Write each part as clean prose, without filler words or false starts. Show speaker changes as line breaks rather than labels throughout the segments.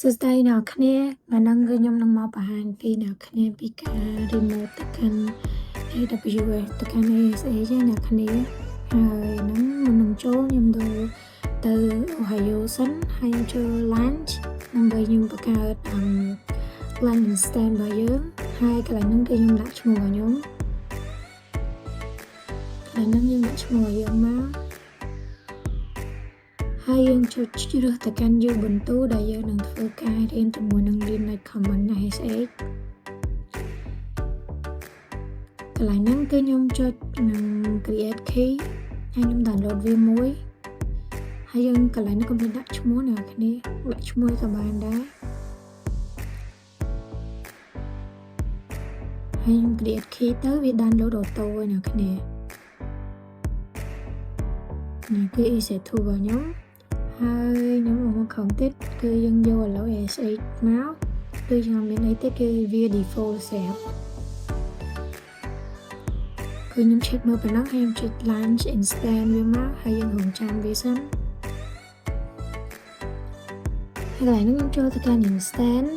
សួស្តីអ្នកគ្នាថ្ងៃហ្នឹងគឺខ្ញុំនឹងមកបង្ហាញពីអ្នកគ្នាពីការ remote ទៅកាន់ AWS ទៅកាន់ ASA ចឹងអ្នកគ្នាហើយហ្នឹងមុននឹងចូលខ្ញុំទៅ Ohio សិនហើយខ្ញុំចូល lunch ដើម្បីខ្ញុំបង្កើត lunch stand របស់យើងហើយកន្លែងហ្នឹងគឺខ្ញុំដាក់ឈ្មោះរបស់ខ្ញុំកន្លែងហ្នឹងយើងដាក់ឈ្មោះរបស់យើងមកហើយយើងចូលជ្រើសទៅកាន់ Ubuntu ដែលយើងនឹងធ្វើការរៀនជាមួយនឹង Linux Common SH កន្លែងហ្នឹងគឺខ្ញុំចុចនឹង create key ហើយខ្ញុំ download វាមួយហើយយើងកន្លែងនេះកុំភ្លេចដាក់ឈ្មោះអ្នកគ្នាដាក់ឈ្មោះក៏បានដែរហើយខ្ញុំ create key ទៅវា download auto ហើយអ្នកគ្នានេះគឺ EC2 របស់ខ្ញុំហើយខ្ញុំមកខំទៀតគឺយើងយក allow SH មកគឺខ្ញុំមានអីទៀតគឺវា default set គឺខ្ញុំ check មើលប៉ុណ្ណឹងហើយខ្ញុំចុច launch instant វាមកហើយយើងរងចាំវាសិនហើយកន្លែងនេះខ្ញុំចូលទៅកាន់ instant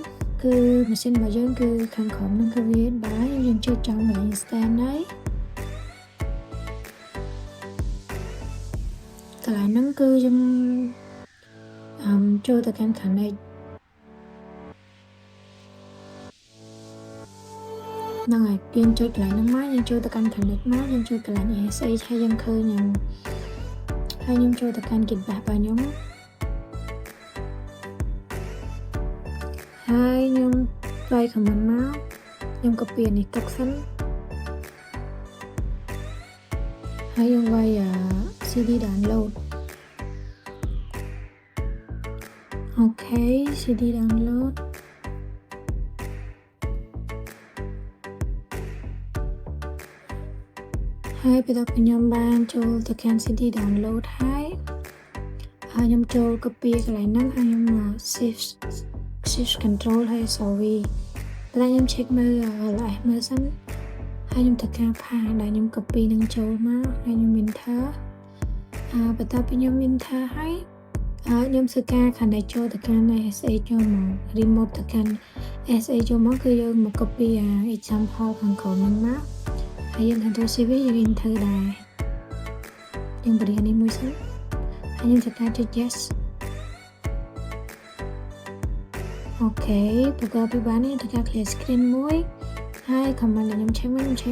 គឺម៉ាស៊ីនរបស់យើងគឺខាងក្រោមហ្នឹងគឺវាដែរយើងចុចចំកន្លែង instant ហើយកន្លែងហ្នឹងគឺខ្ញុំចូលទៅកាន់ connect ហ្នឹងហើយយើងចុចកន្លែងហ្នឹងមកយើងចូលទៅកាន់ connect មកយើងចូលកន្លែង SH ហើយយើងឃើញហើយខ្ញុំចូលទៅកាន់ git bash របស់ខ្ញុំហើយខ្ញុំ try command មកខ្ញុំ copy នេះទុកសិនហើយខ្ញុំវាយ cd download អូខេ cd download ហើយបន្ទាប់ពីខ្ញុំបានចូលទៅកាន់ cd download ហើយខ្ញុំចូល copy កន្លែងហ្នឹងហើយខ្ញុំ shift control ហើយ sorry តែខ្ញុំ check មើល LS មើលសិនហើយខ្ញុំធ្វើការផាដែលខ្ញុំ copy នឹងចូលមកហើយខ្ញុំ enter បន្ទាប់ពីខ្ញុំ enter ហើយខ្ញុំធ្វើការ connect ចូលទៅកាន់ SA ចូលមក remote ទៅកាន់ SA ចូលមកគឺយើងមក copy example ខាងក្រោមហ្នឹងមកហើយយើង control C វាយើង enter ដែរយើងបរិយានេះមួយសិនហើយខ្ញុំធ្វើការចុច yes អូខេបន្ទាប់ពីបាននេះធ្វើការ clear screen មួយហើយ command ដែលខ្ញុំ check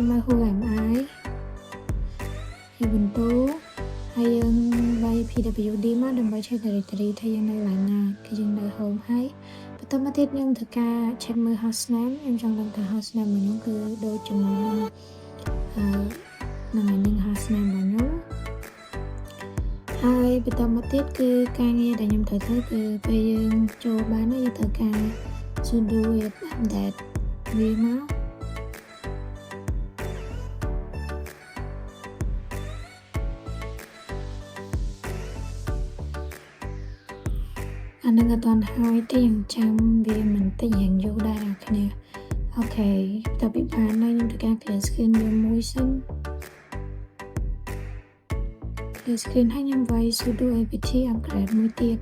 មើល who am I Ubuntu ហើយយើងវាយ pwd មកដើម្បី check directory ថាយើងនៅកន្លែងណាគឺយើងនៅ home ហើយបន្តមកទៀតខ្ញុំធ្វើការ check មើល hostname ខ្ញុំចង់ដឹងថា hostname របស់ខ្ញុំគឺដូចជាមួយនឹងនឹង hostname របស់ខ្ញុំហើយបន្តមកទៀតគឺការងារដែលខ្ញុំត្រូវធ្វើគឺពេលយើងចូលបានហើយយើងត្រូវការ sudo update វាមកអានឹងអត់ទាន់ហើយទេយើងចាំវាមិនតិចរៀងយូរដែរអ្នកគ្នាអូខេបន្ទាប់ពីបានហើយខ្ញុំធ្វើការ clear screen វាមួយសិន clear screen ហើយខ្ញុំវាយ sudo apt upgrade មួយទៀត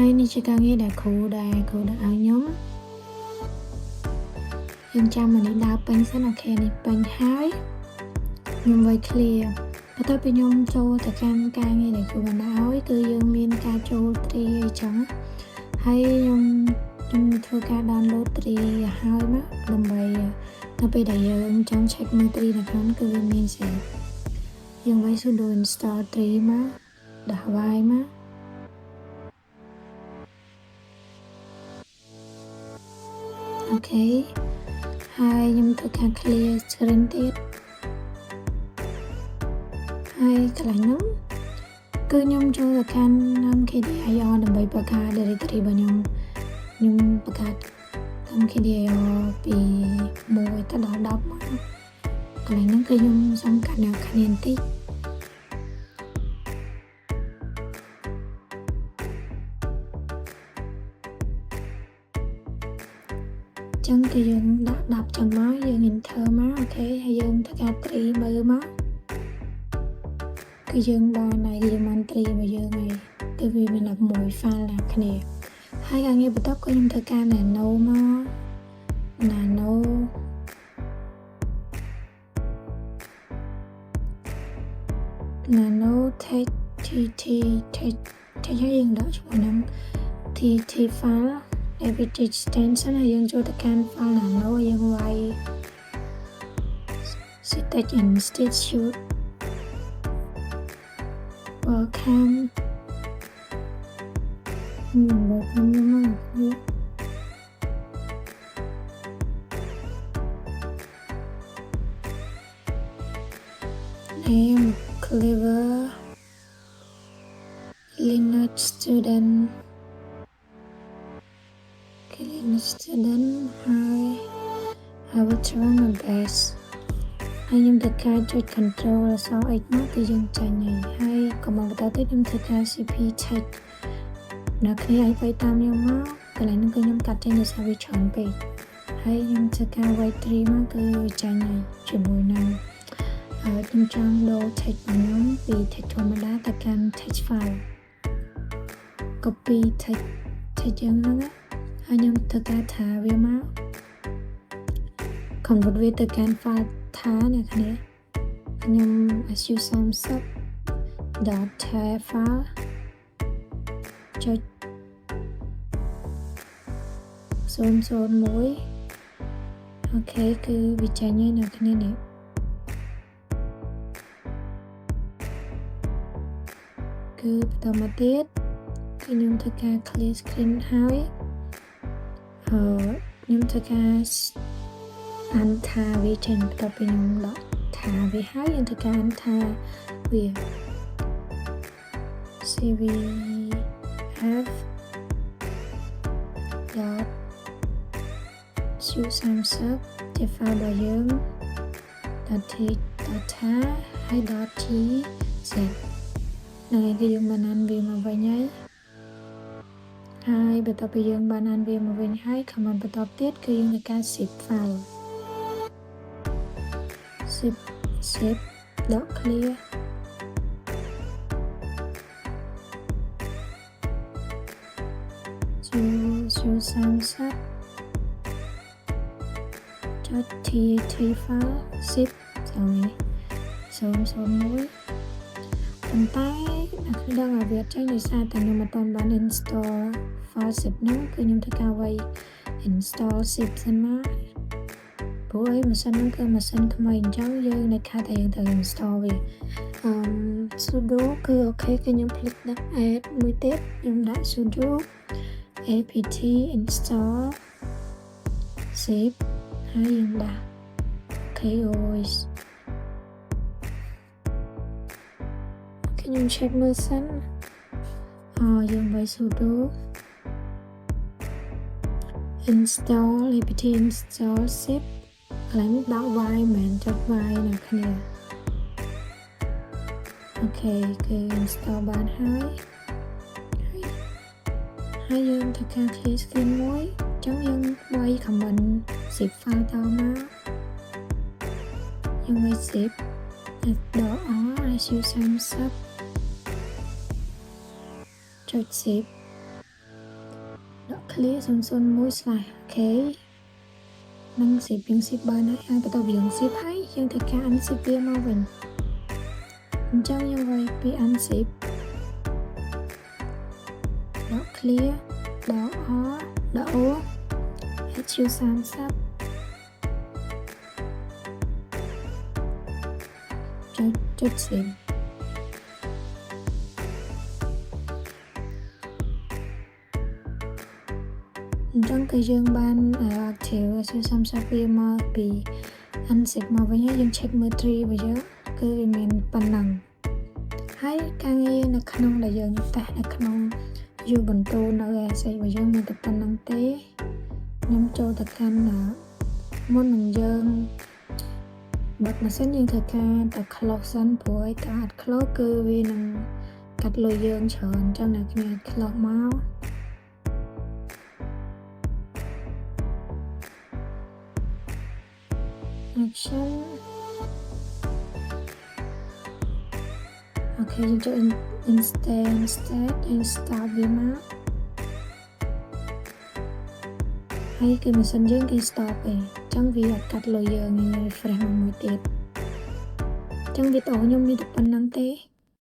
ហើយនេះជាការងារដែលគ្រូដាក់ឲ្យខ្ញុំយើងចាំអានេះដើរពេញសិនអូខេនេះពេញហើយខ្ញុំវាយ clear បន្ទាប់ពីខ្ញុំចូលទៅកាន់ការងារដែលគ្រូបានដាក់ឲ្យគឺយើងមានការចូល tree អីចឹងហើយខ្ញុំធ្វើការ download tree ហើយមកដើម្បីនៅពេលដែលយើងចង់ check មើល tree នៅក្នុងគឺវាមានស្រាប់យើងវាយ sudo install tree មកដាក់វាយមកអូខេហើយខ្ញុំធ្វើការ clear screen ទៀតហើយកន្លែងនោះគឺខ្ញុំចូលទៅកាន់ mkdir ដើម្បីបង្កើត directory របស់ខ្ញុំបង្កើត mkdir ពី1ទៅដល់10មកកន្លែងហ្នឹងគឺខ្ញុំសុំកាត់អ្នកគ្នាបន្តិច ចឹងគឺយើងដាក់10ចឹងមកយើង enter មកអូខេហើយយើងធ្វើការត្រីមើលមកគឺយើងបានហើយយើងបានត្រីមកយើងហើយគឺវាមានតែមួយ file ណាគ្នាហើយការងារបន្ទាប់គឺខ្ញុំធ្វើការ nano មក nano text tt text ហើយយើងដាក់ឈ្មោះហ្នឹង tt file every extension ហើយយើងចូលទៅកាន់ file nano យើងវាយ Citec Institute welcome name clever Linux student hi I will try my best ហើយខ្ញុំធ្វើការចុច control អក្សរ X មកគឺយើងចាញ់ហើយក៏មកបន្តទៀតខ្ញុំធ្វើការ cp text នៅគ្នាឲ្យវាយតាមខ្ញុំមកកន្លែងហ្នឹងគឺខ្ញុំកាត់ចេញដោយសារវាច្រើនពេកហើយខ្ញុំធ្វើការវាយ3មកគឺវាចាញ់ហើយជាមួយនឹងខ្ញុំចង់ដូរ text របស់ខ្ញុំពី text ធម្មតាទៅកាន់ text file copy text យ៉ាងហ្នឹងហើយខ្ញុំធ្វើការថាវាមក convert វាទៅកាន់ file ថាអ្នកគ្នាខ្ញុំ su30.tar file ចុច001អូខេគឺវាចាញ់ហើយអ្នកគ្នានេះគឺបន្តមកទៀតគឺខ្ញុំធ្វើការ clear screen ហើយខ្ញុំធ្វើការអានថាវាចេញបន្ទាប់ពីខ្ញុំដកថាវាហើយយើងធ្វើការអានថាវា cvf dot su30 ជា file របស់យើង .data ហើយ .tz ហ្នឹងហើយគឺយើងបានអានវាមកវិញហើយបន្ទាប់ពីយើងបានអានវាមកវិញហើយ command បន្តទៀតគឺយើងធ្វើការ zip file zip dot clear su30 .tt file zip 001ប៉ុន្តែអ្នកដឹងឲ្យវាចេញដោយសារតែខ្ញុំមិនទាន់បាន install file zip ហ្នឹងគឺខ្ញុំធ្វើការវាយ install zip សិនមកព្រោះម៉ាស៊ីនហ្នឹងគឺម៉ាស៊ីនថ្មីអញ្ចឹងយើងនៅខាតតែយើងត្រូវ install វាsudo គឺអូខេគឺខ្ញុំភ្លេចដាក់ add មួយទៀតខ្ញុំដាក់ sudo apt install zip ហើយយើងដាក់ os ខ្ញុំ check មើលសិនយើងវាយ sudo install apt install zip កន្លែងនេះដាក់ y មិនចុច y នៅគ្នាអូខេគឺ install បានហើយយើងធ្វើការ clear screen មួយអញ្ចឹងយើងវាយ command zip file តមកយើងវាយ zip su30 ចុច zip clear 001/អូខេនឹង zip យើង zip បានហើយបន្ទាប់ពីយើង zip ហើយយើងធ្វើការ unzip វាមកវិញអញ្ចឹងយើងវាយពី unzip clear o su30 ចុច zipអញ្ចឹងគឺយើងបាន active su30 វាមកពី unzip មកវិញហើយយើង check មើល tree របស់យើងគឺវាមានប៉ុណ្ណឹងហើយការងារនៅក្នុងដែលយើងតេស្តនៅក្នុង Ubuntu នៅ ASA របស់យើងមានតែប៉ុណ្្នឹងទេខ្ញុំចូលទៅកាន់មុននឹងយើងបើកម៉ាស៊ីនយើងធ្វើការតែ close សិនព្រោះឲ្យតែអត់ close គឺវានឹងកាត់លុយយើងច្រើនអញ្ចឹងអ្នកគ្នា close មក action អូខេយើងចូល instant state and start វាមកហើយគឺម៉ាស៊ីនយើងគឺ stop ឯងអញ្ចឹងវាអត់កាត់លុយយើង refresh មកមួយទៀតអញ្ចឹងវីដេអូខ្ញុំមានតែប៉ុណ្្នឹងទេ